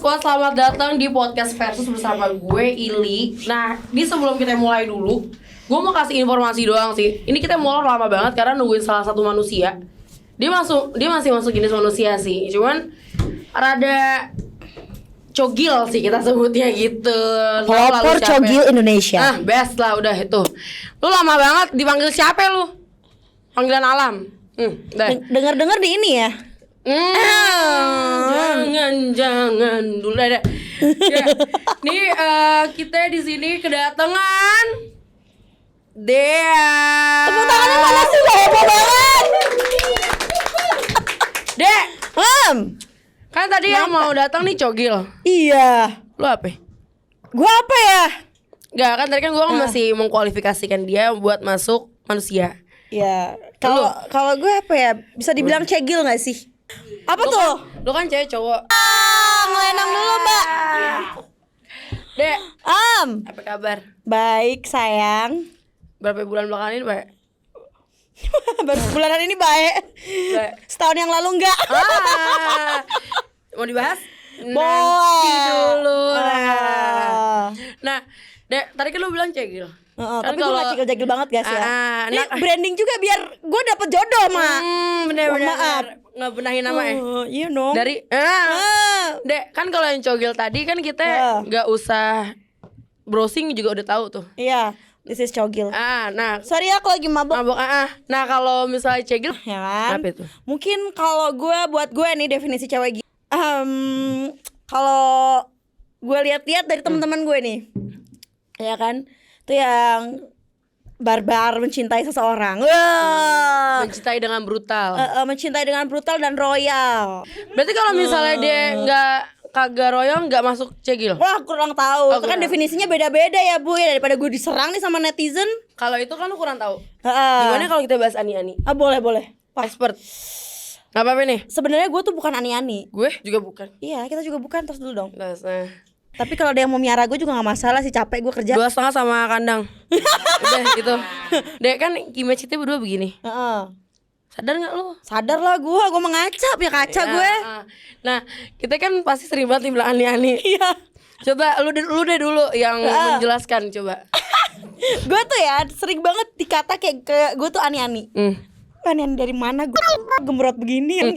Squad, selamat datang di podcast Versus bersama gue, Ili. Nah, ini sebelum kita mulai dulu, gue mau kasih informasi doang sih. Ini kita molor lama banget karena nungguin salah satu manusia. Dia masih masuk jenis manusia sih. Cuman rada cogil sih kita sebutnya gitu. Pelopor cogil Indonesia. Ah, best lah udah itu. Lu lama banget dipanggil siapa lu? Panggilan alam. Dengar-dengar di ini ya. Jangan dulu ada. Ya. Nih kita di sini kedatangan Dea. Tepuk tangannya mana sih, heboh banget. Dek, kan tadi yang mau datang nih cogil. Iya. Lu apa? Gua apa ya? Enggak, kan tadi kan gua masih mengkualifikasikan dia buat masuk manusia. Ya, kalau gue apa ya? Bisa dibilang cegil nggak sih? Apa Lu tuh? Lu kan cewek cowok. Ngelenang dulu, Mbak. Dek, apa kabar? Baik, sayang. Berapa bulan belakangan ini, Pak? Baru bulanan ini baik. Setahun yang lalu enggak. Mau dibahas? Boleh. Nanti dulu. Nah, Dek, tadi kan lu bilang cegil. Kan tapi gue gak cegil-cegil banget guys ya. Ini nah, branding juga biar gue dapet jodoh, Mak. Bener-bener nggak benahin nama ya. Iya dong. Dari Dek, kan kalau yang cogil tadi kan kita nggak usah browsing juga udah tahu tuh. Iya, this is cogil. Nah, sorry aku lagi mabok. Nah, kalau misalnya cegil Ya kan? apa itu? Mungkin kalau buat gue nih definisi cewek kalau gue lihat-lihat dari teman-teman gue nih. Ya kan? Itu yang barbar mencintai seseorang. Mencintai dengan brutal. Mencintai dengan brutal dan royal. Berarti kalau misalnya dia kagak royal nggak masuk cegil? Wah, kurang tahu. Itu kan definisinya beda-beda ya, Bu. Ya daripada gue diserang nih sama netizen. Kalau itu kan lu kurang tahu. Gimana kalau kita bahas ani-ani? Boleh. Expert. Gak apa-apa nih. Sebenarnya gue tuh bukan ani-ani. Gue juga bukan. Iya, kita juga bukan. Terus dulu dong. Nah. Tapi kalau ada yang mau miara gue juga gak masalah sih, capek gue kerja. 2,5 sama kandang. Udah gitu. Dek kan image-nya berdua begini. Sadar gak lu? Sadar lah gue mengacap ya kaca gue. Nah, kita kan pasti sering banget bilang ani-ani. Iya. Coba lu deh dulu yang menjelaskan coba. Gue tuh ya sering banget dikata kayak gue tuh ani-ani. Ani-ani dari mana gue gemrot begini ya,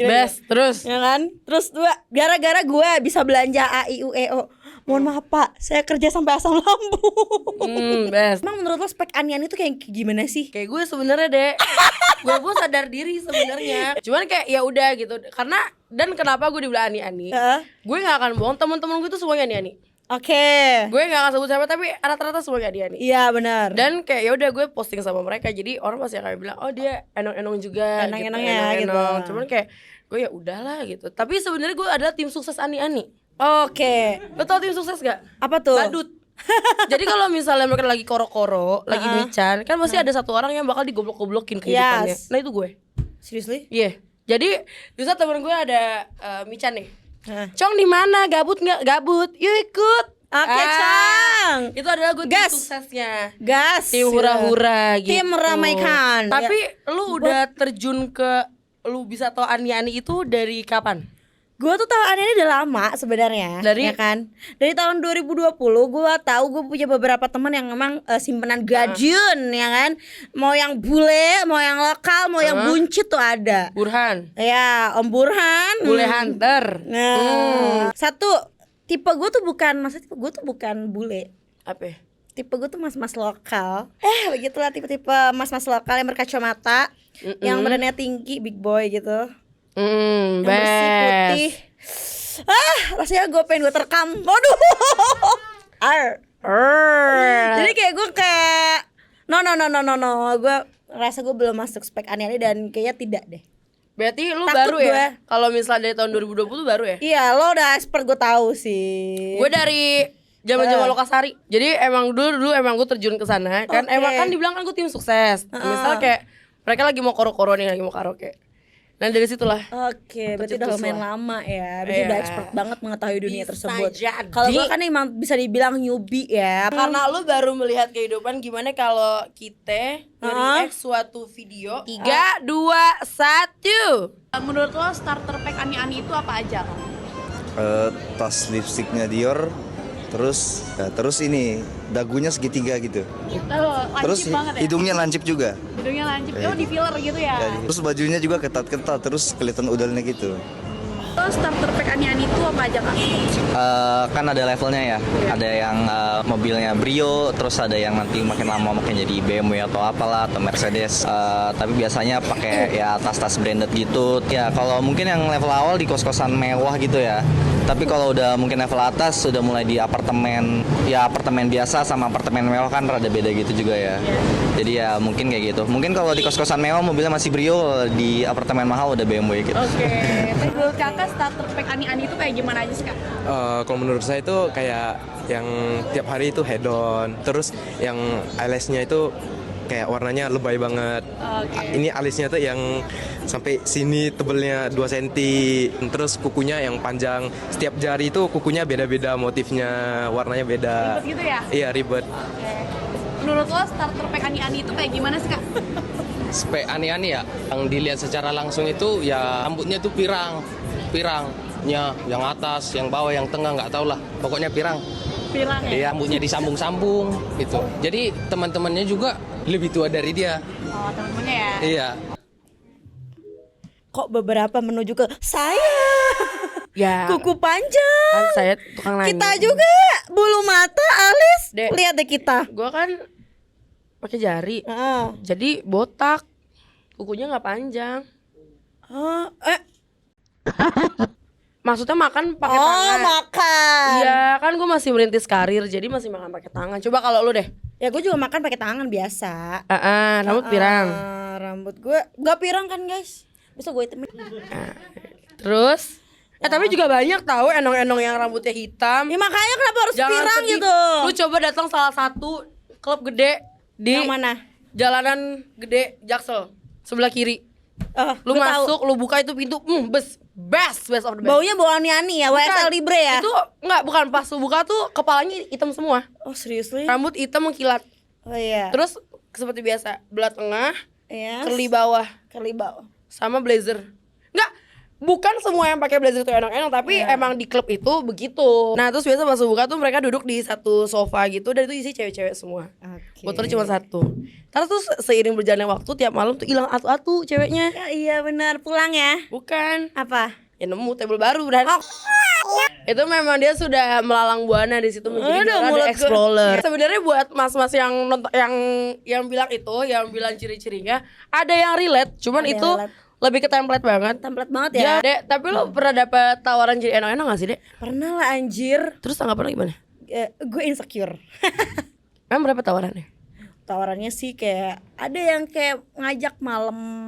Best, terus. Ya kan? Terus gara-gara gue bisa belanja A I U E O. Mohon maaf Pak, saya kerja sampai asam lambung. Best. Emang menurut lo spek ani-ani tuh kayak gimana sih? Kayak gue sebenarnya Dek. gue sadar diri sebenarnya. Cuman kayak ya udah gitu. Karena dan kenapa gue dibilang ani-ani? Gue nggak akan bohong, teman-teman gue tuh semuanya ani-ani. Oke. Gue nggak akan sebut siapa tapi rata-rata semuanya ani-ani. Iya benar. Dan kayak ya udah gue posting sama mereka, jadi orang pasti akan bilang oh dia enong-enong juga, enong-enong gitu. Cuman kayak gue ya udahlah gitu. Tapi sebenarnya gue adalah tim sukses ani-ani. Oke. Lo tau tim sukses gak? Apa tuh? Badut. Jadi kalau misalnya mereka lagi koro-koro, lagi mican, kan pasti ada satu orang yang bakal digoblok-goblokin kehidupannya. Nah itu gue. Seriously? Iya. Jadi di saat temen gue ada mican nih. Cong di mana? Gabut nggak? Gabut. Yuk ikut. Oke, Cong. Itu adalah gue tim suksesnya. Gas. Tim hura-hura gitu. Tim meramaikan. Tapi lu udah terjun ke lu bisa tau ani-ani itu dari kapan? Gue tuh tahu ani-ani udah lama sebenarnya. Dari ya kan? Dari tahun 2020 gue tahu gue punya beberapa teman yang memang simpenan gajun ya kan. Mau yang bule, mau yang lokal, mau yang buncit tuh ada. Burhan. Ya, Om Burhan. Bule Hunter. Satu tipe gue tuh bukan, maksudnya gue tuh bukan bule. Apa? Tipe gue tuh mas-mas lokal. Begitulah tipe-tipe mas-mas lokal yang berkacamata, yang badannya tinggi, big boy gitu. Yang bersih putih. Rasanya gue pengen gue terkam. Waduh. Jadi kayak gue kayak no. Gue rasa gue belum masuk spek ani-ani dan kayaknya tidak deh. Berarti lu Takut baru ya? gue. Kalau misalnya dari tahun 2020 baru ya? Iya, lo udah expert gue tahu sih. Gue dari zaman-zaman Lokasari. Jadi emang dulu emang gue terjun ke sana kan. Emang kan dibilang kan gue tim sukses. Misal kayak mereka lagi mau koro-koro nih, lagi mau karaoke. Nah dari situlah. Berarti udah lumayan lama ya. Berarti udah expert banget mengetahui dunia tersebut. Jadi. Kalau gue kan emang bisa dibilang newbie ya. Karena lu baru melihat kehidupan, gimana kalau kita nge-react suatu video. 3, 2, 1. Menurut lo starter pack ani-ani itu apa aja kan? Tas lipstiknya Dior, terus ini dagunya segitiga gitu. Terus hidungnya lancip juga. Hidungnya lancip, di filler gitu ya. Terus bajunya juga ketat-ketat, terus kelihatan udalnya gitu. Terus starter pack Ani itu apa aja Kak? Kan ada levelnya ya. Ada yang mobilnya Brio, terus ada yang nanti makin lama makin jadi BMW atau apalah atau Mercedes. Tapi biasanya pakai ya tas-tas branded gitu. Ya kalau mungkin yang level awal di kos-kosan mewah gitu ya. Tapi kalau udah mungkin level atas sudah mulai di apartemen, ya apartemen biasa sama apartemen mewah kan rada beda gitu juga ya. Jadi ya mungkin kayak gitu. Mungkin kalau di kos-kosan mewah mobilnya masih Brio, kalau di apartemen mahal udah BMW gitu. Oke. Menurut Kakak starter pack Ani itu kayak gimana aja sih Kak? Kalau menurut saya itu kayak yang tiap hari itu head on, terus yang eyelashnya itu kayak warnanya lebay banget. Ini alisnya tuh yang sampai sini tebelnya 2 cm, terus kukunya yang panjang. Setiap jari itu kukunya beda-beda motifnya, warnanya beda. Ribet gitu ya? Iya, ribet. Menurut lo starter pack Ani itu kayak gimana sih Kak? Spek Ani ya, yang dilihat secara langsung itu ya rambutnya tuh pirangnya yang atas, yang bawah, yang tengah nggak tahu lah, pokoknya pirang. Pirang ya? Dia rambutnya disambung-sambung gitu. Jadi teman-temannya juga lebih tua dari dia. Oh, temen-temennya ya? Iya. Kok beberapa menuju ke saya? Ya. Kuku panjang. Kan saya tukang nanya. Kita juga bulu mata, alis. Dek. Lihat deh kita. Gua kan pakai jari. Jadi botak. Kukunya nggak panjang. Maksudnya makan pakai tangan. Makan. Iya, kan gue masih merintis karir, jadi masih makan pakai tangan. Coba kalau lu deh. Ya gue juga makan pakai tangan biasa. Rambut pirang. Rambut gue nggak pirang kan guys. Bisa gue hitamin. Terus tapi juga banyak tahu enong-enong yang rambutnya hitam. Ya makanya kenapa harus Jangan pirang sedih. gitu? Lu coba datang salah satu klub gede di Yang mana? Jalanan Gede Jaksel sebelah kiri. Lu gue masuk, tahu. lu buka itu pintu, best of the best. Baunya bau ani-ani ya, WSL Libre ya? Itu bukan pas lu buka tuh kepalanya hitam semua. Oh seriously? Rambut hitam mengkilat. Oh iya. Terus seperti biasa, belah tengah, Yes. curly bawah, Curly bawah. sama blazer. Bukan semua yang pakai blazer itu enong-enong, tapi emang di klub itu begitu. Nah, terus biasa pas buka tuh mereka duduk di satu sofa gitu, dan itu isi cewek-cewek semua. Motornya cuma satu. Terus seiring berjalannya waktu tiap malam tuh hilang atu-atu ceweknya. Ya, iya benar, pulang ya. Bukan. Apa? Ya nemu table baru berarti. Itu memang dia sudah melalang buana di situ menjadi ada explorer. Sebenarnya buat mas-mas yang yang bilang itu, yang bilang ciri-cirinya, ada yang relate, cuman Ada itu yang relate. lebih ke template banget. Template banget ya. Dek, tapi lo pernah dapat tawaran jadi enong-enong gak sih, Dek? Pernah lah anjir. Terus tanggapan lo gimana? Gue insecure. Emang berapa tawarannya? Tawarannya sih kayak ada yang kayak ngajak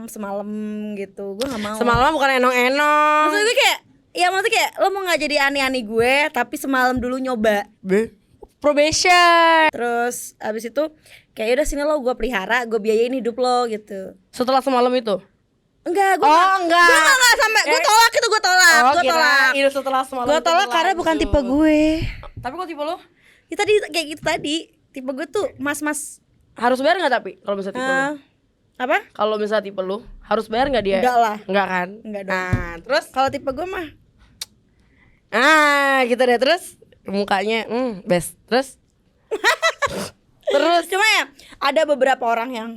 semalam gitu. Gue nggak mau. Semalam bukan enong-enong. Maksud gue kayak, ya maksudnya kayak lo mau nggak jadi ani-ani gue, tapi semalam dulu nyoba. Probation. Terus abis itu kayak udah sini lo gue pelihara, gue biayain hidup lo gitu. Setelah semalam itu? Enggak, gue enggak. Gue sampai, gue tolak itu, gue tolak. Gue tolak. Itu setelah semalam. Gue tolak karena bukan tipe gue. Tapi kok tipe lo? Ya tadi kayak gitu tadi. Tipe gue tuh mas-mas. Harus bayar nggak tapi kalau misalnya tipe lo? Apa? Kalau misalnya tipe lu harus bayar nggak dia? Enggak lah. Enggak kan? Enggak dong. Nah, terus? Kalau tipe gue mah Gitu deh. Terus mukanya best. Terus? terus cuma ya ada beberapa orang yang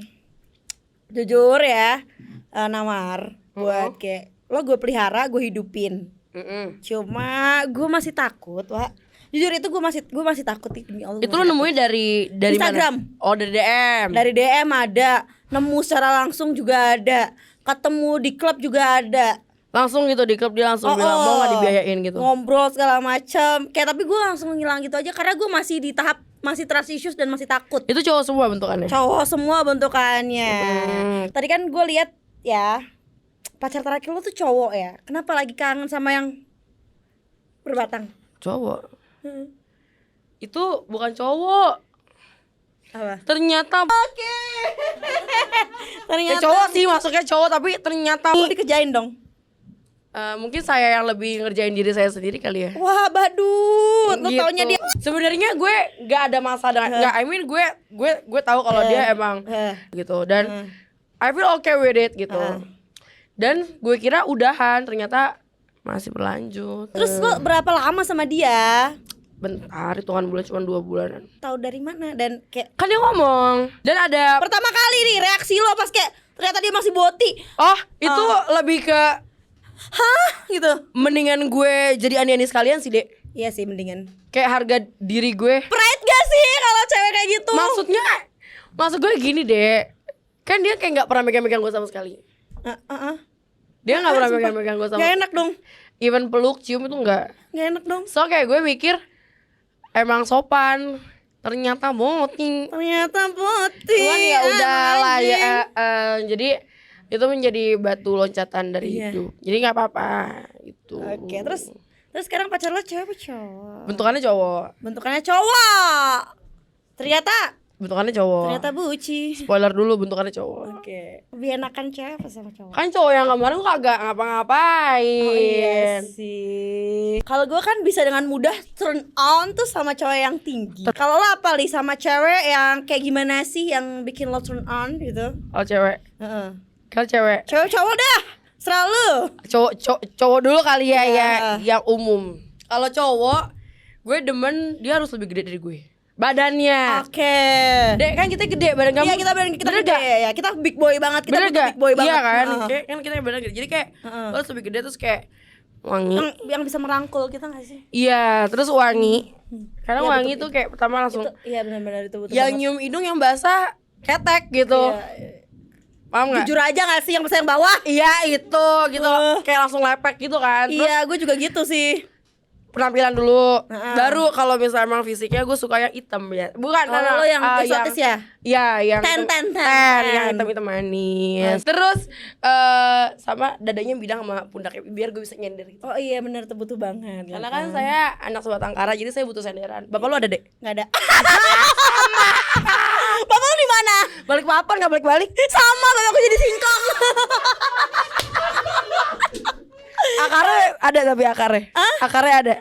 jujur ya nawar buat kayak lo gue pelihara, gue hidupin. Cuma gue masih takut, Wak. Jujur itu gue masih takut demi Allah. Itu lo nemunya dari Instagram. Mana? Oh, dari DM. Dari DM ada, nemu secara langsung juga ada, ketemu di klub juga ada. Langsung gitu di klub dia langsung bilang mau nggak dibiayain gitu. Ngobrol segala macam. Kayak tapi gue langsung ngilang gitu aja karena gue masih di tahap masih trust issues dan masih takut. Itu cowok semua bentukannya? Cowok semua bentukannya. Tadi kan gue lihat ya, pacar terakhir lo tuh cowok ya. Kenapa lagi kangen sama yang berbatang? Cowok. Itu bukan cowok. Apa? Ternyata Ternyata cowok sih, masuknya cowok, tapi ternyata lo dikerjain dong. Mungkin saya yang lebih ngerjain diri saya sendiri kali ya. Wah, badut. Lo Gitu. taunya dia. Sebenarnya gue nggak ada masalah dengan nggak. I mean gue tahu kalau dia emang gitu, dan I feel okay with it gitu. Dan gue kira udahan, ternyata Masih berlanjut. Terus lo berapa lama sama dia? Bentar, hitungan bulan cuma 2 bulanan. Tahu dari mana? Dan kayak Kan dia ngomong. Dan ada pertama kali nih reaksi lo pas kayak ternyata dia masih boti. oh, itu lebih ke Hah? Gitu. mendingan gue jadi ani-ani sekalian sih, Dek. Iya sih mendingan. Kayak harga diri gue. Pride gak sih kalau cewek kayak gitu? Maksud gue gini, Dek. Kan dia kayak gak pernah megang-megang gue sama sekali. Dia gak pernah megang-megang gue sama. Gak enak dong. Even peluk, cium itu enggak. Gak enak dong. So kayak gue mikir emang sopan. Ternyata boti. Ternyata putih. Cuman ya udah lah ya. anjing. Jadi itu menjadi batu loncatan dari Iya. hidup. Jadi nggak apa-apa gitu. Oke, terus sekarang pacar lo cewek apa cowok? Bentukannya cowok. Bentukannya cowok. Bentukannya cowok. Ternyata buci. Spoiler dulu, bentukannya cowok. Oke. Lebih enakan cewek apa sama cowok? Kan cowok yang kemarin gue kagak ngapa-ngapain. Oh iya sih. Kalau gue kan bisa dengan mudah turn on tuh sama cowok yang tinggi. Kalau lo apa Li sama cewek yang kayak gimana sih yang bikin lo turn on gitu? Kalau cewek. Heeh. Kalau cewek. Cewek cowok dah. Serah lu. Cowok dulu kali ya, Iya. yang umum. Kalau cowok, gue demen dia harus lebih gede dari gue. Badannya. Oke. Dek, kan kita gede badan kamu. Iya kita bener gede gak? ya. Kita big boy banget. Kita Bener butuh gak? big boy banget. Iya kan? Heeh. Kayak kan kita badan gede. Jadi kayak lo harus lebih gede terus kayak wangi. yang bisa merangkul kita gak sih? Iya, terus wangi. Karena Iya, wangi betul. tuh kayak pertama langsung Iya benar-benar itu betul. yang banget. nyium hidung yang basah ketek gitu. Iya. Paham gak? Jujur aja gak sih yang besar yang bawah? Iya itu gitu kayak langsung lepek gitu kan. Terus Iya, gue juga gitu sih. penampilan dulu. Heeh. Baru kalau misalnya emang fisiknya gue suka yang hitam ya. Bukan Kalau lo yang eksotis ya? Iya, yang Ten, yang hitam manis. Terus sama dadanya bidang sama pundaknya biar gue bisa nyender gitu. Oh iya benar tuh butuh banget. Karena kan saya anak sobat angkara jadi saya butuh senderan. Bapak lu ada, Dek? Nggak ada. Bapak lu di mana? Balik papan enggak balik-balik? Sama bapakku jadi singkong. Akarnya ada tapi akarnya. Akarnya ada.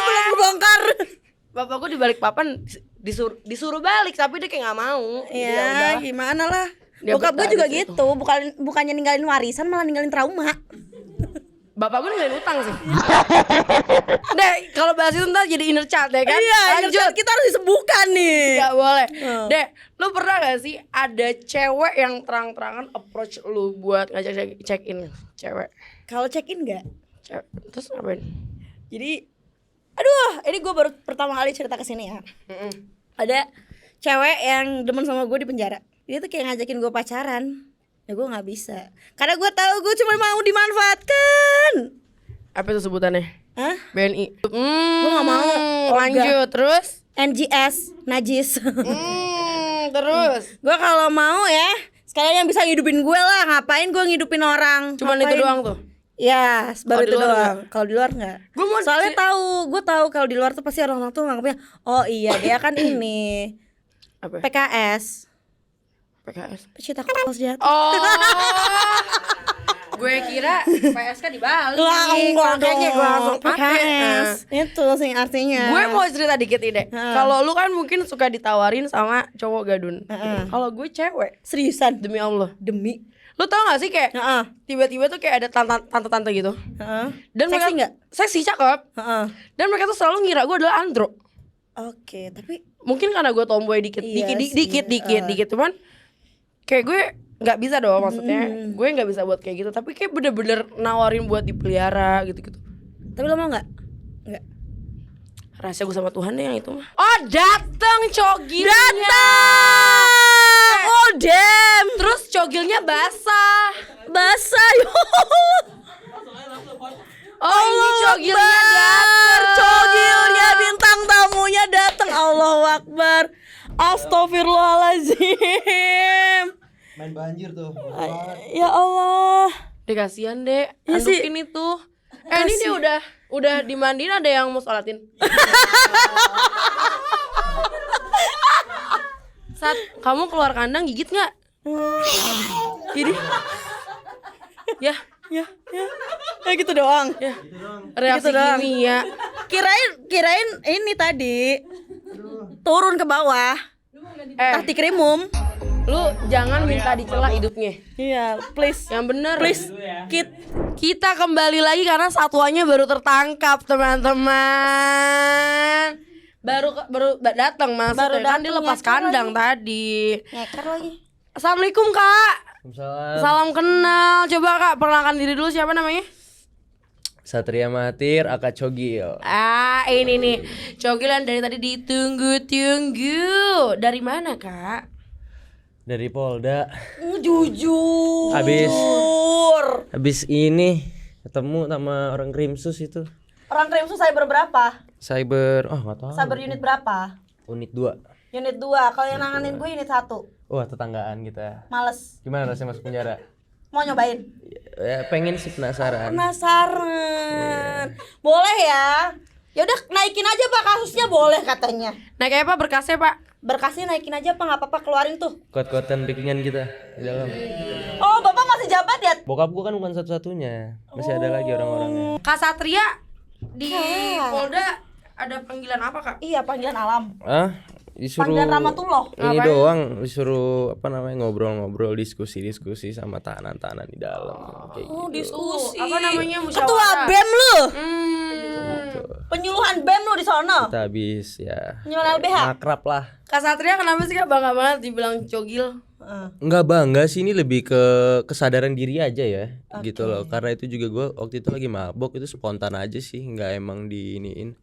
Belum kebongkar. Bapakku di balik papan disuruh balik tapi dia kayak nggak mau. Jadi Ya udah. gimana lah. Dia Bokap gue betah juga di situ. gitu. Bukannya ninggalin warisan malah ninggalin trauma. Bapak gue ninggalin utang sih. Dek, kalau bahas itu ntar jadi inner child ya kan? Iya, Lanjut. kita harus disembuhkan nih. Gak boleh. Dek, lu pernah gak sih ada cewek yang terang-terangan approach lu buat ngajak check in cewek? Kalau check in nggak? Cewek. Terus ngapain? Jadi, aduh, ini gue baru pertama kali cerita ke sini ya. Ada cewek yang demen sama gue di penjara. Dia tuh kayak ngajakin gue pacaran. Ya gue nggak bisa. Karena gue tahu gue cuma mau dimanfaatkan. Apa itu sebutannya? Hah? BNI. Gue nggak mau. Lanjut terus. NGS, najis. Terus. Gue kalau mau ya, sekalian yang bisa ngidupin gue lah. Ngapain gue ngidupin orang? Cuman itu Ngapain? doang tuh. Ya, baru Kalau di itu luar doang. Kalau di luar enggak. Gua mau Soalnya gue tahu kalau di luar tuh pasti orang-orang tuh nganggapnya, oh iya dia kan ini Apa? PKS. PKS. Pecinta kaos jatuh. Oh. Gue kira PSK di Bali. Lah enggak Makanya dong. gue langsung pakai. PKS. Itu sih artinya. Gue mau cerita dikit nih, Dek. Heeh. Kalau lu kan mungkin suka ditawarin sama cowok gadun. Kalau gue cewek, seriusan demi Allah. demi. Lu tau gak sih kayak Heeh. tiba-tiba tuh kayak ada tante-tante gitu. Heeh. Dan Seksi mereka nggak? seksi, cakep. Heeh. Dan mereka tuh selalu ngira gue adalah andro. Oke, tapi Mungkin karena gue tomboy dikit, Iya dikit. Cuman kayak gue nggak bisa dong, maksudnya gue nggak bisa buat kayak gitu. Tapi kayak bener-bener nawarin buat dipelihara gitu-gitu. tapi lo mau enggak? Enggak. Rahasia gue sama Tuhan deh yang itu mah. Oh dateng cogilnya. Datang. Oh damn. Terus cogilnya basah. Basah. Oh ini cogilnya dateng. Cogilnya bintang tamunya datang. Allahu Akbar. Astagfirullahaladzim. Main banjir tuh. Ya Allah. Dek kasihan dek. Ya sih. Andukin itu. Ini dia udah dimandiin, ada yang mau sholatin. Saat kamu keluar kandang gigit nggak? Jadi ya Ya gitu doang. ya reaksi Gitu doang. kimia. Kirain ini tadi turun ke bawah. Tahti krimum. Lu jangan minta dicela hidupnya. Iya, please. Yang bener. Please. Kita kembali lagi karena satuannya baru tertangkap, teman-teman. Baru datang maksudnya. Baru Kan dia datang, lepas nyeker kandang lagi. tadi. Nyeker lagi. Assalamualaikum, Kak. Waalaikumsalam. Salam kenal. Coba Kak perkenalkan diri dulu, siapa namanya? Satria Mahathir, Aka Cogil. Ini nih. Cogilan dari tadi ditunggu-tunggu. Dari mana, Kak? Dari Polda. Jujur. Habis ini ketemu sama orang Krimsus itu. Orang Krimsus cyber berapa? Cyber, nggak tahu. Cyber unit berapa? Unit 2. Unit 2. Kalau yang nanganin gue unit 1. Wah, tetanggaan kita. Males. Gimana rasanya masuk penjara? Mau nyobain? Ya, pengen sih, penasaran. Penasaran. Boleh ya? Ya udah naikin aja Pak kasusnya, boleh katanya. Naik apa berkasnya, Pak? Berkasnya naikin aja Pak, nggak apa-apa, keluarin tuh. Kuat-kuatan backingan kita di dalam. Oh, Bapak masih jabat ya? Bokap gua kan bukan satu-satunya. Masih ada lagi orang-orangnya. Kak Satria di Polda ada panggilan apa, Kak? Iya, panggilan alam. Disuruh Panggilan Rahmatullah. ini doang, disuruh ngobrol-ngobrol, diskusi sama tahanan-tahanan di dalam kayak gitu. Diskusi. Apa namanya, musyawarah? Ketua BEM lu. Gitu. Penyuluhan BEM lu di sono. Kita habis ya Penyuluhan LBH. akrab lah. Kak Satria kenapa sih Kak bangga banget dibilang cogil? Enggak bangga sih, ini lebih ke kesadaran diri aja ya, gitu loh. Karena itu juga gue waktu itu lagi mabok, itu spontan aja sih, nggak emang diiniin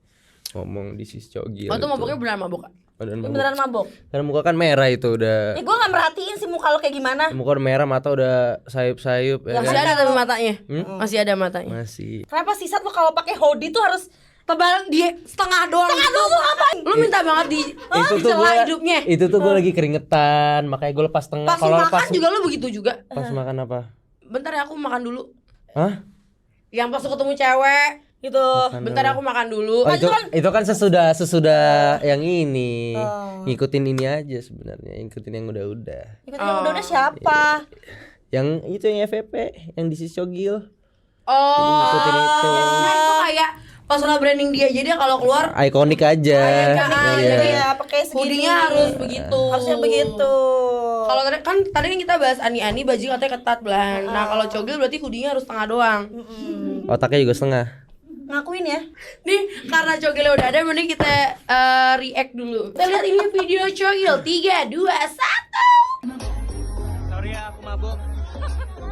ngomong di sis cogil. Oh, itu itu. maboknya beneran mabok, Kak? Beneran mabok. Karena muka kan merah itu udah. Gue gak merhatiin sih muka lo kayak gimana. Muka udah merah, mata udah sayup-sayup ya. Masih kan? ada tapi matanya? Masih ada matanya. Masih. Kenapa sisat lo kalau pakai hoodie tuh harus Tebalan dia setengah doang. Setengah doang tuh ngapain? Lu minta banget dicela hidupnya. Itu tuh gue lagi keringetan, makanya gue lepas tengah. Pas lu makan juga lu begitu juga. Pas makan apa? Bentar ya, aku makan dulu. Hah? Yang pas lu ketemu cewek gitu. Bentar aku makan dulu. Oh, itu kan sesudah yang ini. Ngikutin ini aja sebenarnya, ngikutin yang udah-udah. Ikutin yang udah siapa? Yang itu yang FVP, yang di sis cogil. Oh. Ngikutin itu. Nah, itu kayak personal branding dia, jadi kalau keluar Ikonik aja. jadi ya pakai segini. hoodie-nya harus begitu. Harusnya begitu. Kalau tadi kan kita bahas ani-ani baju katanya ketat belahan. Nah, kalau cogil berarti hoodie-nya harus setengah doang. Otaknya juga setengah. Ngakuin ya. Nih, karena cogilnya udah ada, mending kita react dulu. Kita lihat ini video cogil. 3, 2, 1. Sorry ya, aku mabuk.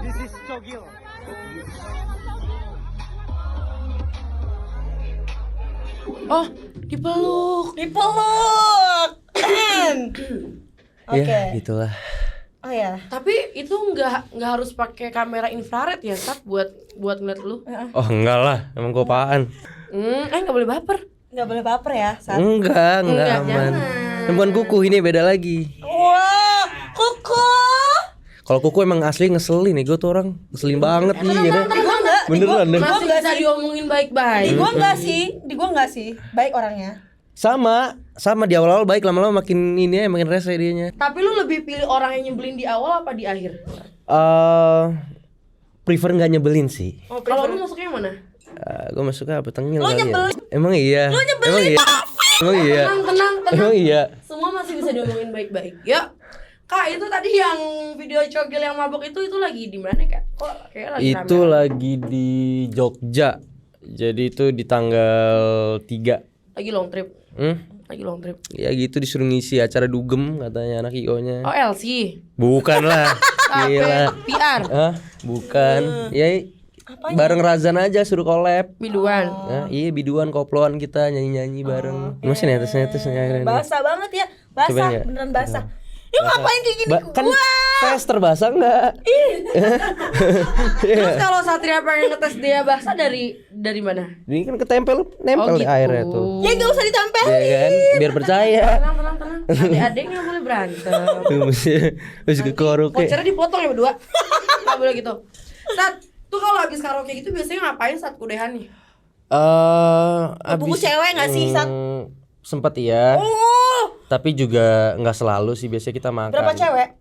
This is cogil. Oh, dipeluk. Oke. Ya, gitulah. Oh ya. Tapi itu nggak harus pakai kamera infrared ya, Sat, buat ngeliat lu. Oh, enggak lah, emang gue apaan? Nggak boleh baper. Nggak boleh baper ya, Sat. Enggak aman. jangan. Bukan kuku, ini beda lagi. Wah, kuku. Kalau kuku emang asli ngeselin nih, gue tuh orang ngeselin banget nih ya. Gua enggak. Beneran deh. Masih bisa diomongin baik-baik. Di gua enggak sih. Baik orangnya. Sama di awal-awal baik, lama-lama makin ini ya, makin rese dianya. Tapi lu lebih pilih orang yang nyebelin di awal apa di akhir? Prefer nggak nyebelin sih. Oh, kalau lu masuknya yang mana? Gue masuknya apa tengil Lu kali nyebelin. ya. Emang iya. Emang iya. Emang iya. Tenang. Emang iya. Semua masih bisa diomongin baik-baik. Yuk. Kak, itu tadi yang video cogil yang mabok itu lagi di mana, Kak? Kok kayak lagi rame? Itu lagi di Jogja. Jadi itu di tanggal 3. Lagi long trip. Lagi long trip. Ya gitu, disuruh ngisi acara dugem katanya anak IO-nya. Oh, LC. Bukan lah. Gila. PR. Hah? Bukan. Ya bareng Razan aja suruh collab. Biduan. Nah, iya biduan koploan kita nyanyi-nyanyi bareng. Masih netes-netesnya. Basah banget ya. Cobain Basah, nggak? beneran basah. Yuk ngapain kayak gini? Kan tes terbasah enggak? Terus kalau Satria pengen ngetes dia basah dari mana? Ini kan nempel di airnya tuh. Ya enggak usah ditempelin. Ya kan, biar percaya. Tenang. Adik-adik nggak boleh berantem. Terus ke karaoke. Vouchernya dipotong ya berdua. Nggak boleh gitu. Sat, tuh kalau habis karaoke gitu biasanya ngapain saat kudehan nih? Buku cewek nggak sih, Sat? Sempet iya. Tapi juga nggak selalu sih, biasanya kita makan. Berapa cewek?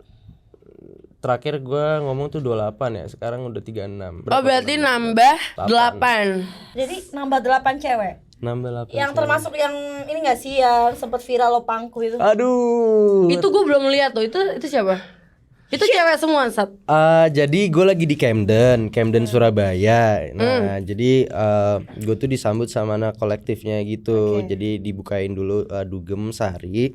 Terakhir gue ngomong tuh 28 ya, sekarang udah 36. Oh, berarti nambah 8. Jadi nambah 8 cewek. Nambah 8. Yang termasuk yang ini nggak sih yang sempet viral lo pangku itu? Aduh. Itu gue belum lihat tuh. Itu siapa? Itu cewek semua, Sat. Jadi gue lagi di Camden Surabaya. Nah, jadi gue tuh disambut sama anak kolektifnya gitu. Jadi dibukain dulu dugem sehari.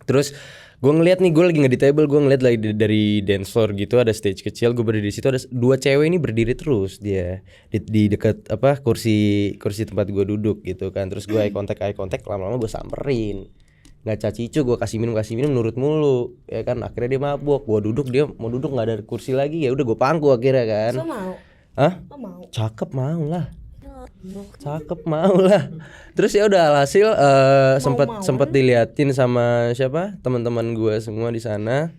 Terus gue ngeliat nih, gue lagi nggak di table, gue ngeliat lagi dari dance floor gitu, ada stage kecil, gue berdiri di situ, ada 2 cewek ini berdiri terus dia di dekat kursi tempat gue duduk gitu kan. Terus gue eye contact, lama-lama gue samperin, nggak cacicu, gue kasih minum nurut mulu ya kan. Akhirnya dia mabuk, gue duduk, dia mau duduk nggak ada kursi lagi, ya udah gue pangku akhirnya kan. Lo mau? Hah? Lo mau? Cakep mau lah. Terus ya udah alhasil sempat diliatin sama siapa teman-teman gue semua di sana.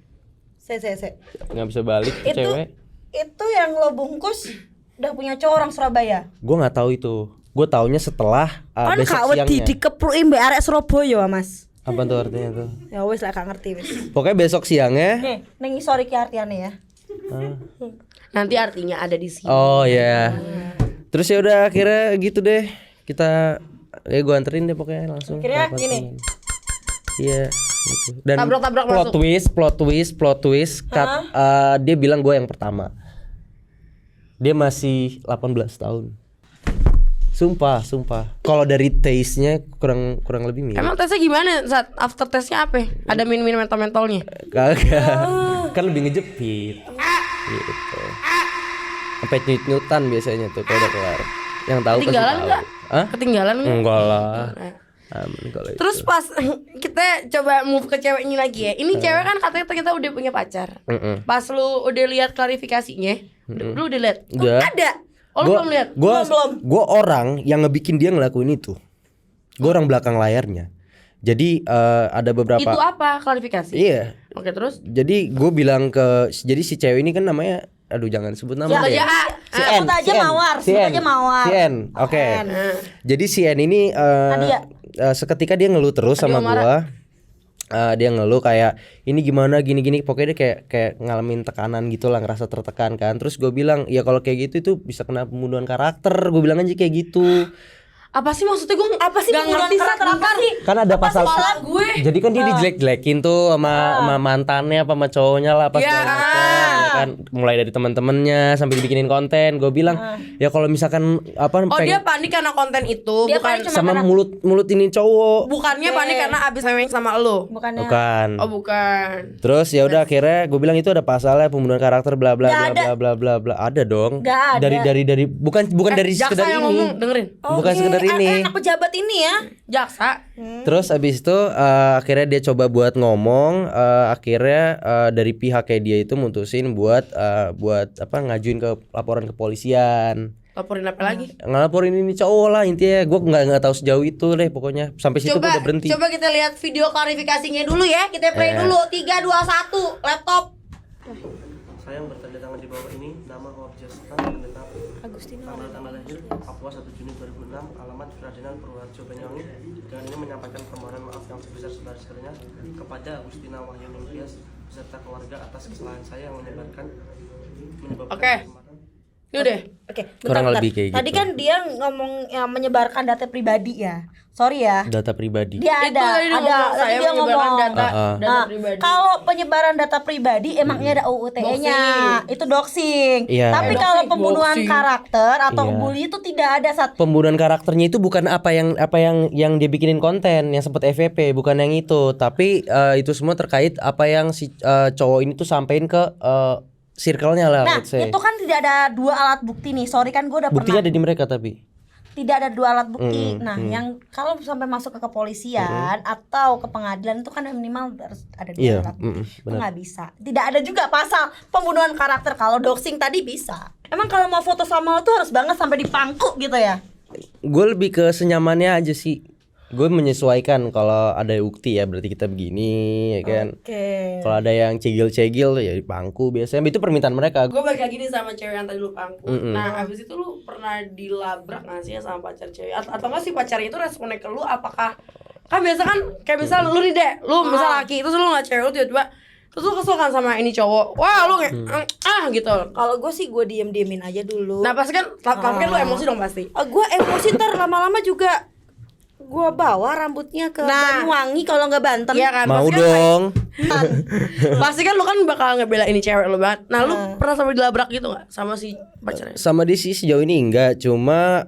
Se. Nggak bisa balik tuh cewek. Itu yang lo bungkus udah punya cowok orang Surabaya. Gue nggak tahu itu. Gue taunya setelah Kan besok kawet siangnya. dikepluin mbak arek Surabaya Mas. Apa tuh artinya tuh? Ya wes lah gak ngerti wes. Pokoknya besok siangnya. Nih, neng isori ki artiane ya. Nanti artinya ada di sini. Oh ya. Terus ya udah akhirnya gitu deh. Kita gue anterin deh pokoknya langsung. Akhirnya rapat gini. temen. Iya gitu. Dan Tabrak-tabrak plot twist dia bilang gue yang pertama. Dia masih 18 tahun. Sumpah. Kalau dari taste-nya kurang lebih mirip. Emang tesnya gimana? Saat after testnya apa? Ada min mentol-mentolnya? Kagak. Kan lebih ngejepit. Gitu. Sampai nyut-nyutan biasanya tuh kalau udah kelar. Yang tahu pasti Ketinggalan tahu. nggak? Hah? Ketinggalan nggak? Enggak lah. Aman kalau itu. Terus pas kita coba move ke ceweknya lagi ya. Ini cewek kan katanya kita udah punya pacar. Pas lu udah lihat klarifikasinya, lu udah lihat? Udah. Ada. Oh, lu belum lihat? Gua orang yang ngebikin dia ngelakuin itu. Gua orang belakang layarnya. Jadi ada beberapa. Itu apa klarifikasi? Iya. Oke, terus? Jadi gue bilang jadi si cewek ini kan namanya, aduh jangan sebut nama Sebut deh. aja A. Sebut aja Mawar, sebut aja Mawar. Si N, oke. Jadi si N ini seketika dia ngeluh terus sama gua. Dia ngeluh kayak ini gimana gini pokoknya dia kayak ngalamin tekanan gitu lah, ngerasa tertekan kan. Terus gue bilang ya kalau kayak gitu itu bisa kena pembunuhan karakter, gue bilang aja kayak gitu. Apa sih maksudnya? Gue Apa sih nggak pembunuhan ngerti karakter apa sih? Kan ada pasal gue. jadi kan dia dijelek-jelekin tuh sama mantannya apa sama cowoknya lah pas segala macam, ya kan mulai dari teman-temannya sampai dibikinin konten. Gue bilang ya kalau misalkan apa Oh, dia panik karena konten itu, Dia bukan panik sama mulut ini cowok. bukannya panik karena abis memang sama lo. Bukannya. Bukan. Oh, bukan. Terus ya udah akhirnya gue bilang itu ada pasalnya pembunuhan karakter bla bla bla bla bla bla. Ada dong. Gak ada. Dari bukan dari Jaksa sekedar yang ini. ngomong, dengerin. Bukan sekedar ini. Anak pejabat ini ya. Jaksa. Terus abis itu akhirnya dia coba buat ngomong, akhirnya dari pihaknya dia itu mutusin buat apa ngajuin ke laporan kepolisian. Laporin apa lagi? Ngelaporin ini cowok lah intinya. Gue nggak tahu sejauh itu deh pokoknya. Sampai situ gue udah berhenti. Coba kita lihat video klarifikasinya dulu ya. Kita play dulu. 3, 2, 1 laptop. Saya yang bertanda tangan di bawah ini nama Objesta menetap tanggal lahir Papua 1 Juni 2006, alamat Ferdinand Purworejo Banyuwangi. Dengan ini menyampaikan permohonan maaf yang sebesar-besarnya kepada Agustina Wahyu Ningtyas beserta keluarga atas kesalahan saya yang menyebabkan Oke. Yaudah. Oke, Kurang bentar. lebih kayak Tadi gitu. kan dia ngomong menyebarkan data pribadi ya. Sorry ya. Data pribadi. Dia Itu tadi tadi dia ngomong data Nah, pribadi. kalau penyebaran data pribadi emangnya ada UU-ITE-nya. Itu doxing. Iya. Tapi kalau pembunuhan Doxing. karakter atau Iya. bully itu tidak ada Pembunuhan karakternya itu bukan apa yang dia bikinin konten yang sempat FVP, bukan yang itu, tapi itu semua terkait apa yang si cowok ini tuh sampein ke circle-nya lah, Nah, let's say. itu kan tidak ada 2 alat bukti nih. Sorry kan gue udah Buktinya pernah. ada di mereka tapi. Tidak ada 2 alat bukti. Nah, yang kalau sampai masuk ke kepolisian atau ke pengadilan itu kan minimal harus ada 2 Iya, alat bukti. Itu benar. nggak bisa. Tidak ada juga pasal pembunuhan karakter. Kalau doxing tadi bisa. Emang kalau mau foto sama lo tuh harus banget sampai dipangku gitu ya? Gue lebih ke senyamannya aja sih. Gue menyesuaikan kalau ada bukti ya berarti kita begini ya kan. Oke. Kalau ada yang cegil-cegil ya di pangku biasanya itu permintaan mereka. Gue balik lagi nih sama cewek yang tadi lu pangku. Nah, abis itu lu pernah dilabrak gak sih sama pacar cewek? Atau nggak sih pacarnya itu responnya ke lu? Apakah kan biasa kan kayak misal lu nih deh, lu misal laki terus lu nggak cewek, lu tiba-tiba terus lu kesel kan sama ini cowok. Wah, lu kayak gitu. Kalau gue sih gue diem-diemin aja dulu. Nah, pasti kan tapi kan lu emosi dong pasti. Gue emosi ntar lama-lama juga Gua bawa rambutnya ke Banyuwangi kalau nggak Banten. Iya kan? Mau Pasti kan dong. pasti kan lu kan bakal ngebela ini cewek lu banget. Nah, lu pernah sampai dilabrak gitu gak sama si pacarnya? Sama dia sih sejauh ini enggak, cuma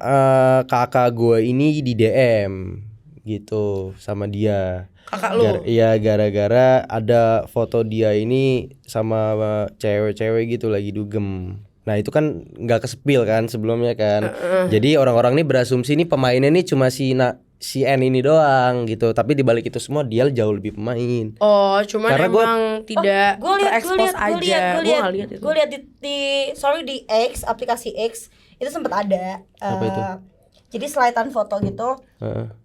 kakak gue ini di DM gitu sama dia. Kakak lu? Iya, gara-gara ada foto dia ini sama cewek-cewek gitu lagi dugem. Nah itu kan nggak kesepil kan sebelumnya kan. Jadi orang-orang ini berasumsi ini pemainnya ini cuma si N ini doang gitu. Tapi dibalik itu semua dia jauh lebih pemain. Oh, cuman Karena emang tidak terekspos aja. Gue lihat itu. Gue lihat di X, aplikasi X itu sempat ada. Apa itu? Jadi selitan foto gitu.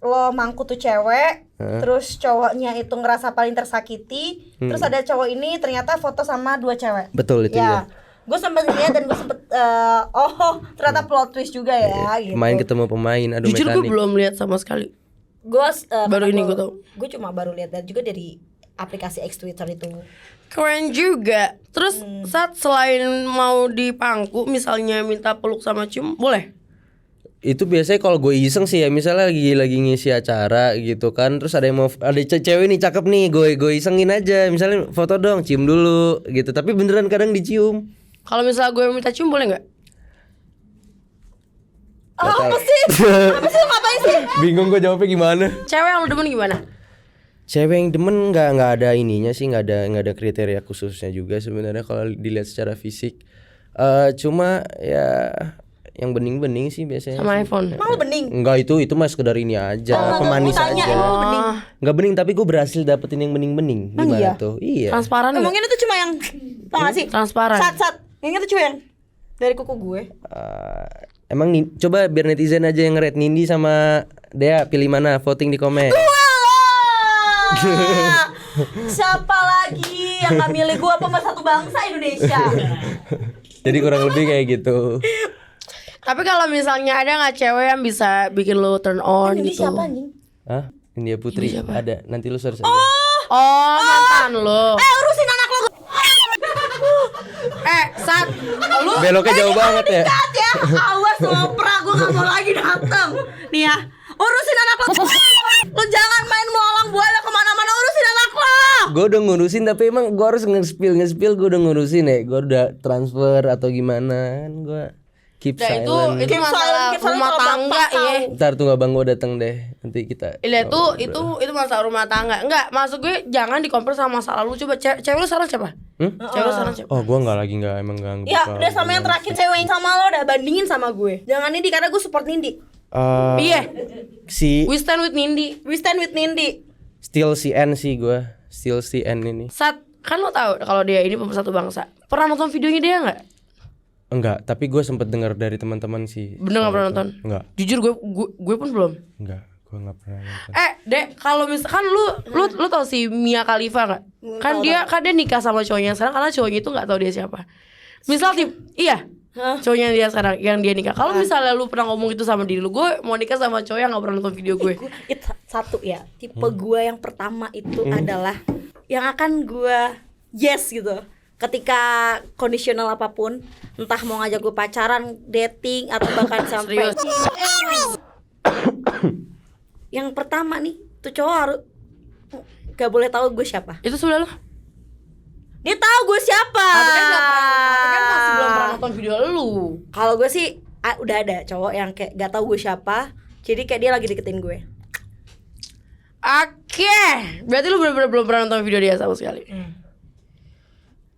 Lo mangku tuh cewek, terus cowoknya itu ngerasa paling tersakiti. Terus ada cowok ini ternyata foto sama 2 cewek. Betul itu ya. Gue sempet lihat dan gue sempet ternyata plot twist juga ya gitu. Pemain ketemu pemain, aduh Jujur gue mekanik. belum lihat sama sekali. Gue Baru ini gue tahu. Gue cuma baru lihat dan juga dari aplikasi X Twitter itu. Keren juga. Terus saat selain mau dipangku, misalnya minta peluk sama cium, boleh? Itu biasanya kalau gue iseng sih ya, misalnya lagi ngisi acara gitu kan, terus ada yang mau ada cewek nih cakep nih, gue isengin aja, misalnya foto dong, cium dulu gitu. Tapi beneran kadang dicium. Kalau misalnya gue minta cium boleh nggak? Apa sih? Apa sih ngapain sih? Bingung gue jawabnya gimana. Cewek yang lu demen gimana? Cewek yang demen nggak ada ininya sih, nggak ada kriteria khususnya juga sebenarnya kalau dilihat secara fisik. Cuma ya yang bening-bening sih biasanya. Sama sih. iPhone. Emang lu bening? Enggak, itu mah sekedar ini aja, pemanis tanya, aja. emang lu bening? Nggak bening, tapi gue berhasil dapetin yang bening-bening. Gimana iya? tuh? Iya. Transparan nggak? Mungkin itu cuma yang tau gak sih? Transparan. Sat yang itu cuma yang dari kuku gue. Emang coba biar netizen aja yang nge-rate Nindi sama Dea, pilih mana, voting di komen. Siapa lagi yang gak milih gue, pemersatu bangsa Indonesia? Jadi kurang lebih kayak gitu. Tapi kalau misalnya ada nggak cewek yang bisa bikin lo turn on Ini gitu? siapa anjing? Hah? India Putri ada. Nanti lu search aja. Oh, mantan lo. Urusin anak lo. Saat lu Beloknya jauh banget ya. Kat ya, awas ngoprak, gue gak mau lagi dateng. Nih ya, urusin anak lo. Lo jangan main molong buaya kemana-mana, urusin anak lo. Gue udah ngurusin, tapi emang gue harus nge-spill gue udah ngurusin ya. Gue udah transfer atau gimana kan gue keep Nah, silent. itu masalah Keep silent rumah kalau tangga bapak ya. Ntar tunggu abang gue dateng deh, nanti kita. Iya itu masalah rumah tangga. Enggak, maksud gue jangan dikompar sama masa lalu. Coba cewek lu sekarang siapa? Cewek lu sekarang siapa? Oh, gue nggak emang nggak. Ya udah, sama yang terakhir cewek yang sama lo udah bandingin sama gue. Jangan Nindi karena gue support Nindi. Iya. Si We stand with Nindi. We stand with Nindi. still si N sih gue, still si N ini. Saat kan lo tahu kalau dia ini pemersatu bangsa. Pernah nonton videonya dia enggak? Enggak, tapi gue sempet dengar dari teman-teman sih. Bener nggak pernah nonton? Enggak, Jujur gue pun belum. enggak, gue nggak pernah nonton. Dek, kalau misalkan lu tau si Mia Khalifa nggak? Kan dia nikah sama cowoknya sekarang karena cowoknya itu nggak tahu dia siapa. Misal iya, cowoknya dia sekarang yang dia nikah. Kalau misalnya lu pernah ngomong itu sama diri lu, gue mau nikah sama cowok yang nggak pernah nonton video gue. Itu satu ya, tipe gue yang pertama itu adalah yang akan gue yes gitu. Ketika kondisional apapun, entah mau ngajak gue pacaran, dating atau bahkan sampai yang pertama nih, tuh cowok harus gak boleh tahu gue siapa. Itu sudah lo? Dia tahu gue siapa. Tapi kan masih belum pernah nonton video lu. Kalau gue sih udah ada cowok yang kayak gak tahu gue siapa, jadi kayak dia lagi deketin gue. Oke, berarti lu bener-bener belum pernah nonton video dia sama sekali.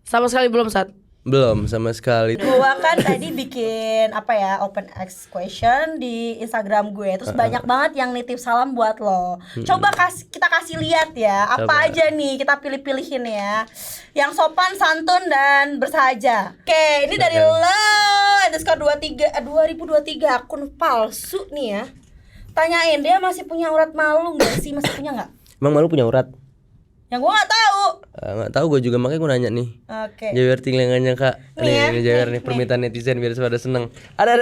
Sama sekali belum saat. Belum sama sekali. Gua kan tadi bikin open X question di Instagram gue. Terus banyak banget yang nitip salam buat lo. Coba kita kasih lihat ya, apa Coba. aja nih kita pilih-pilihin ya. Yang sopan, santun dan bersahaja. Oke, ini dari lo_23 2023 akun palsu nih ya. Tanyain dia masih punya urat malu nggak sih? Masih punya nggak? Emang malu punya urat? Yang gue nggak tahu. Nggak tahu, gue juga makanya gue nanya nih. Oke. Jawer tinggalannya kak. Nih ya, Nih Jawer nih permintaan netizen biar pada seneng. Ada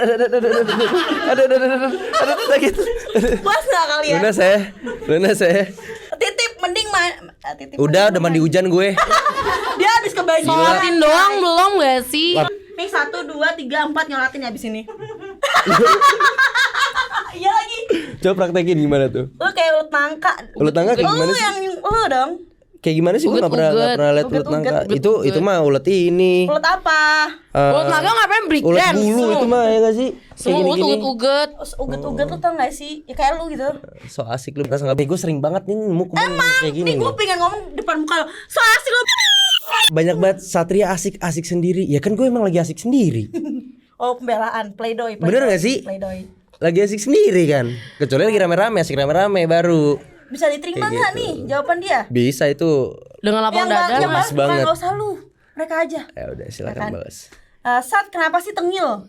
sakit. Puas nggak kalian? Luna saya. Titip mending titip. Udah mandi hujan gue. Dia habis kebanjiran. Sholatin doang belum gak sih? Nih 1, 2, 3, 4 nyolatin ya abis ini. Iya lagi. Coba praktekin gimana tuh? Lu kayak ulet nangka. Ulet nangka kayak gimana Lu sih? yang lu dong. Kayak gimana sih? Gue nggak pernah lihat ulet nangka. Itu mah ulet ini. Ulet apa? Ulet naga ngapain break Ulet dance? bulu itu mah ya nggak sih? Semua uget-uget. Uget-uget lu tau gak sih? Ya kayak lu gitu. So asik lu. Gue sering banget nih nemu kayak gini. Nih gue pengen ngomong depan muka lu. So asik lu. Banyak banget Satria asik sendiri. Ya kan gue emang lagi asik sendiri. Oh pembelaan, playdoy. Bener gak sih? Playdoy. Lagi asik sendiri kan. Kecuali lagi rame-rame, asik rame-rame baru. Bisa diterima Kayak nggak gitu. nih jawaban dia? Bisa itu. Dengan lapang dada. yang Mas banget. nggak usah lu, mereka aja. Ya udah silakan Ya kan? Bos. Sat, kenapa sih tengil?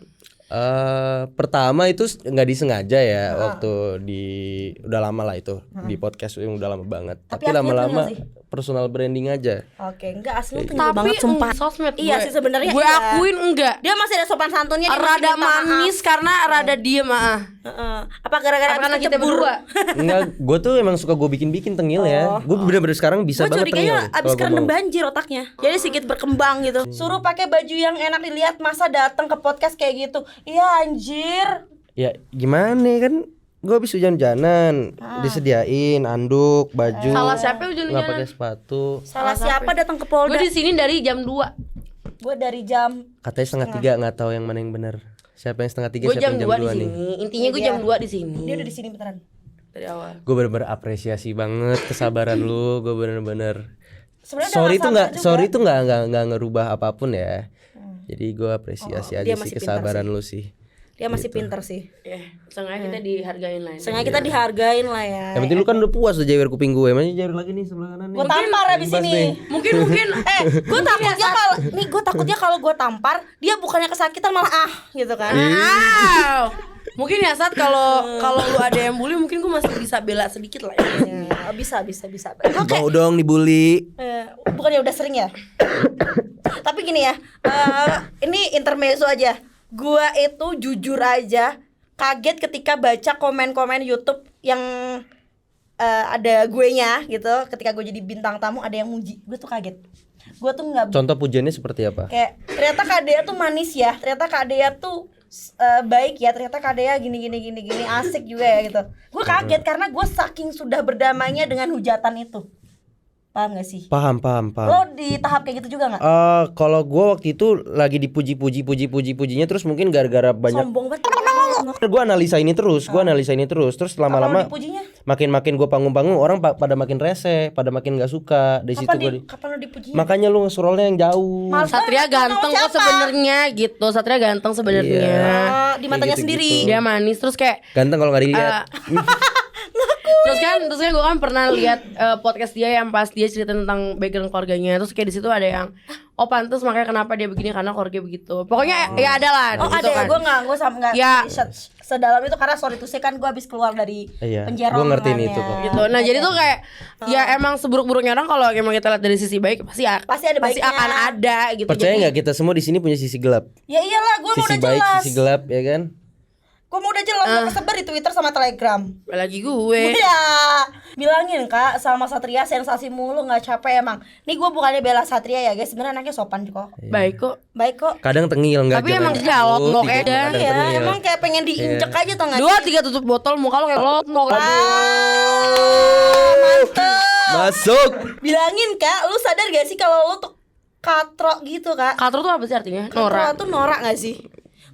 Pertama itu nggak disengaja ya waktu udah lama lah itu di podcast yang udah lama banget. Tapi aslinya lama-lama tengil sih? personal branding aja. Oke, enggak asli lu tengil Tapi banget sumpah. sosmed Iya sih sebenarnya. Gue iya. akuin enggak. Dia masih ada sopan santunnya. dia masih Rada minta maaf. manis karena rada diem Apa gara-gara Karena abis kita kecebur? berdua. Enggak, gue tuh emang suka gue bikin tengil ya. Gue bener-bener sekarang bisa Gue banget tengil. curiganya abis kalau gua kerendam mau. banjir otaknya. Jadi sedikit berkembang gitu. Suruh pakai baju yang enak dilihat, masa datang ke podcast kayak gitu. Iya anjir. Ya gimana kan? Gue habis hujan-hujanan, disediain anduk, baju. Salah siapa Nggak hujan-hujanan? pakai sepatu. Salah siapa datang ke Polda? Gue di sini dari jam 2. Gue dari jam Katanya 2:30, nggak tahu yang mana yang benar. Siapa yang 2:30, Gue siapa jam yang 2 di 2 nih. sini. Intinya gue Iya. jam 2 di sini. dia udah di sini beneran. Dari awal. Gue bener-bener apresiasi banget kesabaran lu. Gue bener-bener Sebenarnya sorry udah tuh nggak sabar sorry juga. tuh nggak ngerubah apapun ya. Jadi gue apresiasi dia aja masih sih pintar kesabaran sih. lu sih. Dia masih pinter sih. Sengaja kita dihargain lah. Sengaja kita dihargain lah ya. Yang penting lu kan udah puas udah jewer kuping gue. Emangnya jewer lagi nih sebelah kanan nih. Gue tampar abis Bebas ini. nih. Mungkin Gue takutnya kalau gue tampar dia bukannya kesakitan malah gitu kan. Wow. Mungkin ya saat kalau lu ada yang bully mungkin gue masih bisa bela sedikit lah ya. Ya, bisa. Oke. Mau dong dibully. Bukannya udah sering ya. Tapi gini ya, ini intermezzo aja. Gua itu jujur aja kaget ketika baca komen-komen YouTube yang ada gue nya gitu. Ketika gue jadi bintang tamu ada yang muji, gue tuh kaget. Gue tuh nggak Contoh pujiannya seperti apa? kayak ternyata Kak Dea tuh manis ya, ternyata Kak Dea tuh baik ya, ternyata Kak Dea gini asik juga ya gitu. Gue kaget karena gue saking sudah berdamainya dengan hujatan itu. Paham gak sih? Paham. Lo di tahap kayak gitu juga gak? Kalau gue waktu itu lagi dipuji-pujinya terus mungkin gara-gara banyak. Sombong banget. Gue analisa ini terus, terus lama-lama Kapan lo dipujinya? makin gue panggung-panggung orang pada makin rese, pada makin gak suka. Dari situ gue Kapan lo dipujinya? makanya lu nge-scrollnya yang jauh. Satria ganteng kok sebenarnya gitu. Satria ganteng sebenarnya. Iya. Di matanya Kayak sendiri. gitu-gitu. Dia manis terus kayak Ganteng kalau nggak dilihat. terus kan gue kan pernah lihat podcast dia yang pas dia cerita tentang background keluarganya. Terus kayak di situ ada yang pantes makanya kenapa dia begini karena keluarganya begitu. Pokoknya ya ada lah Oh gitu ada ya, kan. gue sama nggak Ya. sedalam itu karena sorry to say kan gue habis keluar dari Iya, penjara. gua ngertiin omongannya. itu kok. Gitu. Nah, jadi tuh kayak ya emang seburuk-buruknya orang kalau emang kita lihat dari sisi baik pasti Pasti ada baiknya. akan ada gitu. Percaya Jadi- nggak kita semua di sini punya sisi gelap, Ya iyalah, gue mau sisi udah baik, jelas. sisi gelap, ya kan? Gue mau udah jelas, gue kesebar di Twitter sama Telegram. lagi gue. Ya, bilangin Kak sama Satria sensasi mulu nggak capek emang. Nih gue bukannya bela Satria ya guys, sebenarnya anaknya sopan kok. Baik kok. Baik kok. Kadang tengil nggak. Tapi emang jalot, ngok aja. Iya, emang kayak pengen diinjek aja tau gak sih? 2-3 tutup botol muka lo kayak lot mau Mantep. Masuk. Bilangin Kak, lu sadar gak sih kalau lu tuh katro gitu Kak? Katro tuh apa sih artinya? Katro Norak. tuh norak gak sih?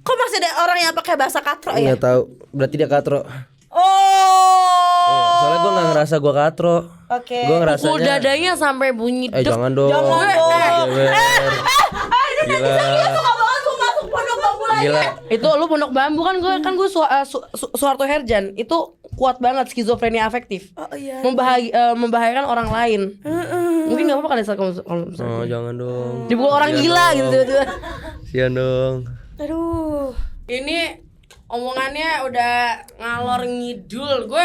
Kok masih ada orang yang pakai bahasa katro ya? Nggak tahu. Berarti dia katro. Oh. Soalnya gue nggak ngerasa gue katro. Oke. Gue Kuku ngerasanya. dadanya sampai bunyi dek. Jangan dong. Jangan dong. Jewer. Gila. Suka banget gue masuk pondok bambu lagi. Gila. Itu lu pondok bambu kan gue Suharto Herjan itu kuat banget skizofrenia afektif. Oh iya. Membahayakan orang lain. Mungkin nggak apa-apa kali kalau misalnya Oh jangan dong. dipukul orang gila gitu tiba-tiba. Sian dong. Aduh. Ini omongannya udah ngalor ngidul. Gue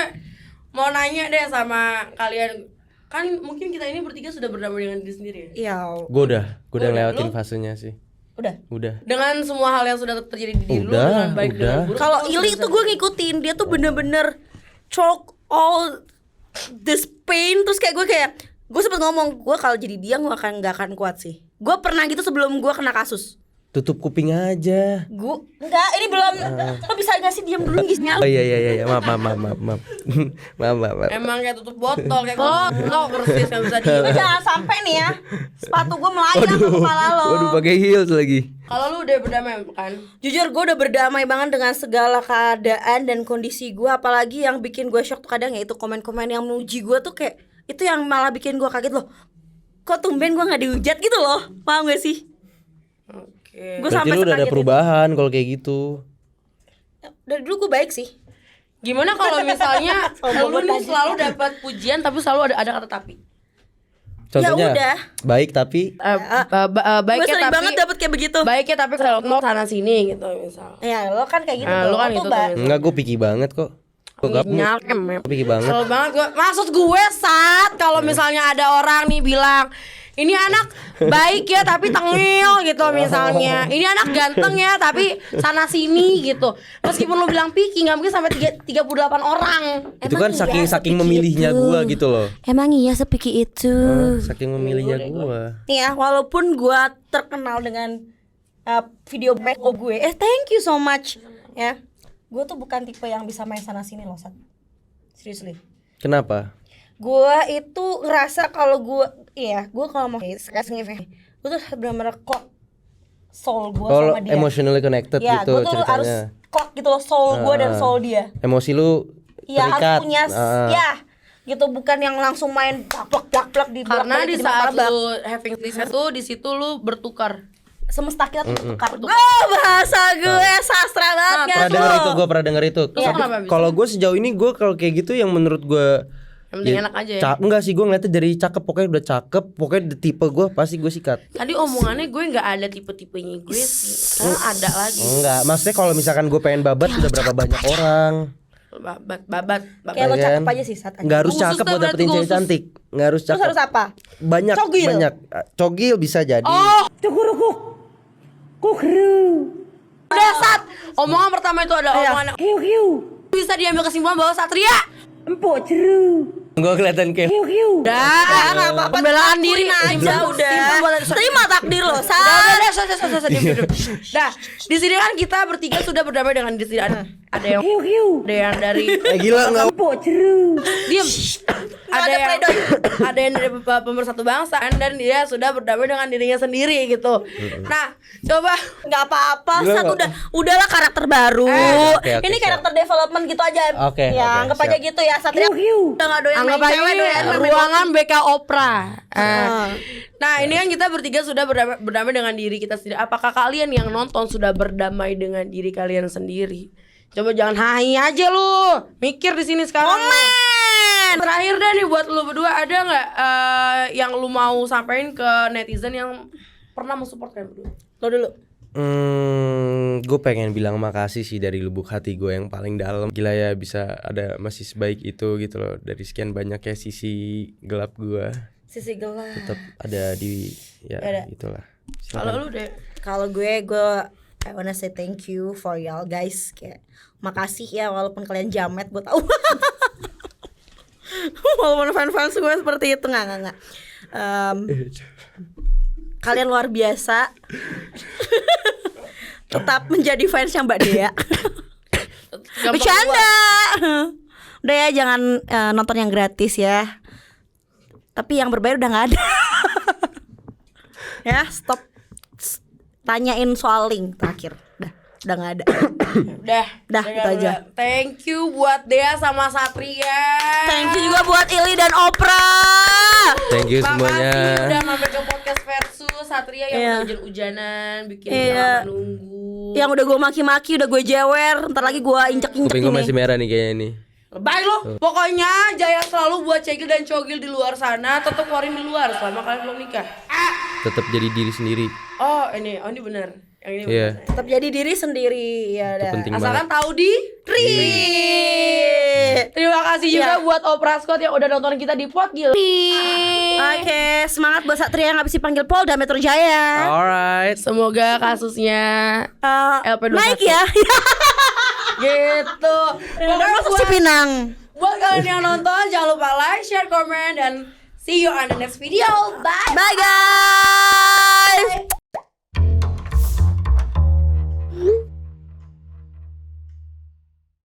mau nanya deh sama kalian. Kan mungkin kita ini bertiga sudah berdamai dengan diri sendiri ya. Iya. Gue udah Udah, lewatin lu? fasenya sih. Udah. Dengan semua hal yang sudah terjadi di diri lu Udah, dengan baik udah. dengan buruk. Kalau lu Ili sudah tuh gue ngikutin, dia tuh bener-bener choke all this pain. Terus kayak gue sempet ngomong, gue kalau jadi dia gue nggak akan kuat sih. Gue pernah gitu sebelum gue kena kasus. Tutup kuping aja. Enggak, ini belum. Lo bisa gak sih diam dulu gisnya? Oh iya. Maaf. Maaf. Emang kayak tutup botol kayak lo persis nggak bisa diem. Lo jangan sampai nih ya sepatu gue melayang ke kepala lo. Waduh, pakai heels lagi. Kalau lu udah berdamai kan? Jujur gue udah berdamai banget dengan segala keadaan dan kondisi gue. Apalagi yang bikin gue shock tuh kadang ya itu komen-komen yang memuji gue tuh kayak itu yang malah bikin gue kaget loh. Kok tumben gue gak dihujat gitu loh. Paham gak sih? Gue Berarti sampai lu udah ada sekaget perubahan kalau kayak gitu. itu. Dari dulu gue baik sih. Gimana kalau misalnya lu nih selalu dapat pujian tapi selalu ada kata tapi? Contohnya, Ya udah. baik tapi Gue Baiknya sering tapi banget dapet kayak begitu. baiknya tapi kalau mau sana sini gitu misal. Ya lo kan kayak gitu Nah, tuh. lu kan Lo gitu tuh tuh. enggak, gue picky banget kok. Kok gak picky banget. Selalu banget gue. Maksud gue saat kalau misalnya ada orang nih bilang ini anak baik ya tapi tengil gitu misalnya. Ini anak ganteng ya tapi sana sini gitu. Meskipun lu bilang picky nggak mungkin sampai 38 orang. Itu kan saking memilihnya gua gitu loh. Emang iya sepiki itu. Saking memilihnya gua. Nih ya, walaupun gue terkenal dengan video make-up gue, thank you so much ya. Gue tuh bukan tipe yang bisa main sana sini loh, Sat. Seriously. Kenapa? Gue itu ngerasa kalau gue kalau mau gue tuh benar-benar kok soul gue Kalau sama dia. emotionally connected Ya, gitu gue tuh harus ceritanya. kok gitu loh soul gue dan soul dia. Emosi lu Iya harus terikat. punya ya gitu, bukan yang langsung main plak di Karena di saat martabak. lu having sex itu di situ lu bertukar. Semesta kita tuh bertukar. Bahasa gue sastra banget Pernah denger itu, gue pernah denger itu. Iya, kenapa bisa? Kalau gue sejauh ini gue kalau kayak gitu yang menurut gue Yang penting enak aja ya. Enggak sih, gue ngeliatnya dari cakep, pokoknya udah cakep, pokoknya tipe gue pasti gue sikat. Tadi omongannya gue nggak ada tipe-tipenya gue sih. Sekarang ada lagi. Enggak, maksudnya kalau misalkan gue pengen babat udah berapa banyak orang. Babat. Kayak lo Ya cakep kan? aja sih Sat. Nggak harus Khusus cakep tuh buat berarti dapetin cewek khusus. cantik. Nggak harus Terus cakep. harus apa? Banyak. Cogil bisa jadi. Oh, udah Sat. Omongan pertama itu ada omongan. Bisa diambil kesimpulan bahwa Satria Gue kelihatan kayak udah nggak apa-apa, pembelaan diri aja udah. Terima takdir lo, Sat. Udah, diam. Dah, di sini kan kita bertiga sudah berdamai dengan diri sendiri. Ada yang dari gila nggak? diam. Ada yang dari pemersatu bangsa dan dia sudah berdamai dengan dirinya sendiri gitu. Nah, coba Nggak apa-apa, Gila Sat, nggak? udahlah karakter baru. Oke, Ini siap. karakter development gitu aja. Oke, Ya, oke, anggap aja siap. gitu ya, Satria. Udah nggak doyan anggap main aja cewek, ini doyan main ruangan BK Opera. Nah, ini kan kita bertiga sudah berdamai dengan diri kita sendiri. Apakah kalian yang nonton sudah berdamai dengan diri kalian sendiri? Coba jangan hai aja lu. Mikir di sini sekarang. komen. Terakhir deh nih buat lu berdua, ada nggak yang lu mau sampaikan ke netizen yang pernah mensupport kalian berdua? Lo dulu. Gue pengen bilang makasih sih dari lubuk hati gue yang paling dalam. Gila ya bisa ada masih sebaik itu gitu loh. Dari sekian banyak ya sisi gelap gue, Sisi gelap. tetap ada di ya Ada. itulah. Kalau lu deh. Kalau gue I wanna say thank you for y'all guys. Kayak makasih ya walaupun kalian jamet, gue tahu. Walaupun fans gue seperti itu nggak. Kalian luar biasa. Tetap menjadi fansnya Mbak Dea. Bercanda. Udah ya, jangan nonton yang gratis ya. Tapi yang berbayar udah nggak ada. Ya stop. Tanyain soal link terakhir. Udah nggak ada. Udah itu aja. Thank you buat Dea sama Satria. Thank you juga buat Ili dan Opra. Thank you semuanya. Makasih udah mampir ke podcast versus Satria yang Iya. hujan-hujanan bikin Iya. kita nunggu. Yang udah gue maki-maki, udah gue jewer. Ntar lagi gue injek-injek Kuping gue ini. masih merah nih kayaknya nih. Baik lo. Pokoknya jaya selalu buat cegil dan cogil di luar sana. Tetap keluarin di luar selama kalian belum nikah. Tetap jadi diri sendiri. Oh ini benar. Yang ini Iya. benar. Tetap jadi diri sendiri ya. Itu Dah. penting Asalkan banget. tahu diri. Terima kasih juga Iya. buat Opera Scott yang udah nonton kita di Podgil. Oke, semangat buat Satria yang habis dipanggil Polda Metro Jaya. Alright. Semoga kasusnya LP21 naik ya. gitu. Pokoknya Masuk Cipinang. buat kalian yang nonton jangan lupa like, share, comment, dan see you on the next video. Bye. Bye guys.